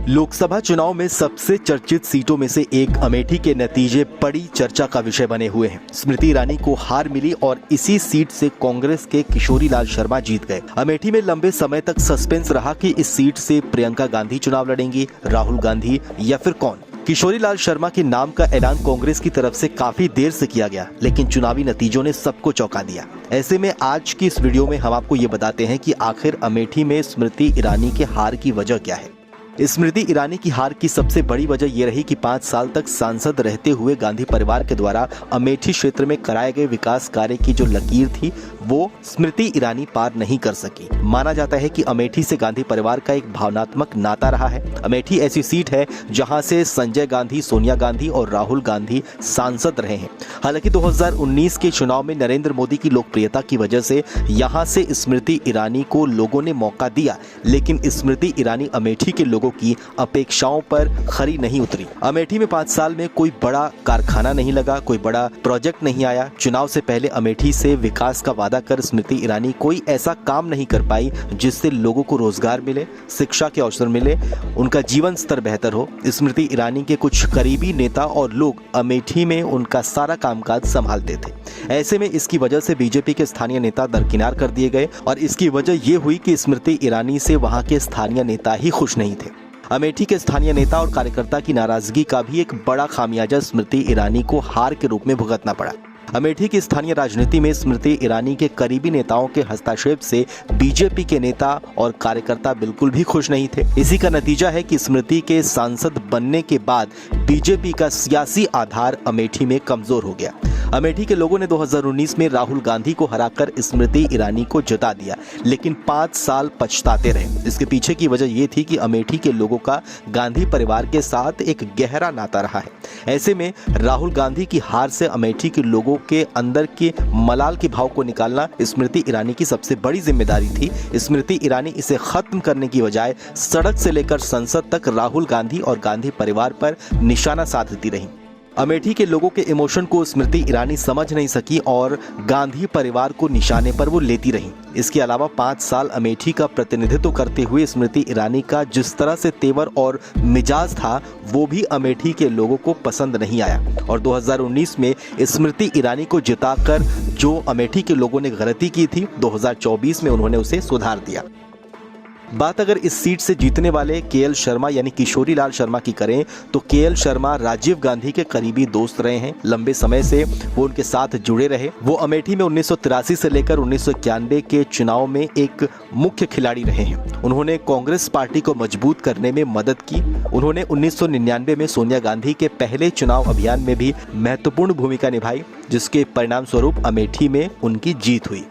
लोकसभा चुनाव में सबसे चर्चित सीटों में से एक अमेठी के नतीजे बड़ी चर्चा का विषय बने हुए हैं। स्मृति ईरानी को हार मिली और इसी सीट से कांग्रेस के किशोरी लाल शर्मा जीत गए। अमेठी में लंबे समय तक सस्पेंस रहा कि इस सीट से प्रियंका गांधी चुनाव लड़ेंगी, राहुल गांधी या फिर कौन। किशोरी लाल शर्मा के नाम का ऐलान कांग्रेस की तरफ से काफी देर से किया गया, लेकिन चुनावी नतीजों ने सबको चौंका दिया। ऐसे में आज की इस वीडियो में हम आपको ये बताते हैं कि आखिर अमेठी में स्मृति ईरानी के हार की वजह क्या है। स्मृति ईरानी की हार की सबसे बड़ी वजह यह रही कि 5 साल तक सांसद रहते हुए गांधी परिवार के द्वारा अमेठी क्षेत्र में कराए गए विकास कार्य की जो लकीर थी वो स्मृति ईरानी पार नहीं कर सकी। माना जाता है कि अमेठी से गांधी परिवार का एक भावनात्मक नाता रहा है। अमेठी ऐसी सीट है जहां से संजय गांधी, सोनिया गांधी और राहुल गांधी सांसद रहे हैं। हालांकि 2019 के चुनाव में नरेंद्र मोदी की लोकप्रियता की वजह से यहां से स्मृति ईरानी को लोगों ने मौका दिया, लेकिन स्मृति ईरानी अमेठी के लोगों की अपेक्षाओं पर खरी नहीं उतरी। अमेठी में 5 साल में कोई बड़ा कारखाना नहीं लगा, कोई बड़ा प्रोजेक्ट नहीं आया। चुनाव से पहले अमेठी से विकास का वादा कर स्मृति ईरानी कोई ऐसा काम नहीं कर पाई जिससे लोगों को रोजगार मिले, शिक्षा के अवसर मिले, उनका जीवन स्तर बेहतर हो। स्मृति ईरानी के कुछ करीबी नेता और लोग अमेठी में उनका सारा कामकाज संभालते थे। ऐसे में इसकी वजह से बीजेपी के स्थानीय नेता दरकिनार कर दिए गए और इसकी वजह यह हुई कि स्मृति ईरानी से वहां के स्थानीय नेता ही खुश नहीं थे। अमेठी के स्थानीय नेता और कार्यकर्ता की नाराजगी का भी एक बड़ा खामियाजा स्मृति ईरानी को हार के रूप में भुगतना पड़ा। अमेठी की स्थानीय राजनीति में स्मृति ईरानी के करीबी नेताओं के हस्तक्षेप से बीजेपी के नेता और कार्यकर्ता बिल्कुल भी खुश नहीं थे। इसी का नतीजा है कि स्मृति के सांसद बनने के बाद बीजेपी का सियासी आधार अमेठी में कमजोर हो गया। अमेठी के लोगों ने 2019 में राहुल गांधी को हराकर स्मृति ईरानी को जिता दिया, लेकिन 5 साल पछताते रहे। इसके पीछे की वजह यह थी कि अमेठी के लोगों का गांधी परिवार के साथ एक गहरा नाता रहा है। ऐसे में राहुल गांधी की हार से अमेठी के लोगों के अंदर के मलाल के भाव को निकालना स्मृति ईरानी की सबसे बड़ी जिम्मेदारी थी। स्मृति ईरानी इसे खत्म करने की बजाय सड़क से लेकर संसद तक राहुल गांधी और गांधी परिवार पर निशाना साधती रही। अमेठी के लोगों के इमोशन को स्मृति ईरानी समझ नहीं सकी और गांधी परिवार को निशाने पर वो लेती रही। इसके अलावा 5 साल अमेठी का प्रतिनिधित्व करते हुए स्मृति ईरानी का जिस तरह से तेवर और मिजाज था वो भी अमेठी के लोगों को पसंद नहीं आया और 2019 में स्मृति ईरानी को जिताकर जो अमेठी के लोगों ने गलती की थी 2024 में उन्होंने उसे सुधार दिया। बात अगर इस सीट से जीतने वाले केएल शर्मा यानी किशोरी लाल शर्मा की करें तो केएल शर्मा राजीव गांधी के करीबी दोस्त रहे हैं। लंबे समय से वो उनके साथ जुड़े रहे। वो अमेठी में 1983 से लेकर 1991 के चुनाव में एक मुख्य खिलाड़ी रहे हैं। उन्होंने कांग्रेस पार्टी को मजबूत करने में मदद की। उन्होंने 1999 में सोनिया गांधी के पहले चुनाव अभियान में भी महत्वपूर्ण भूमिका निभाई, जिसके परिणाम स्वरूप अमेठी में उनकी जीत हुई।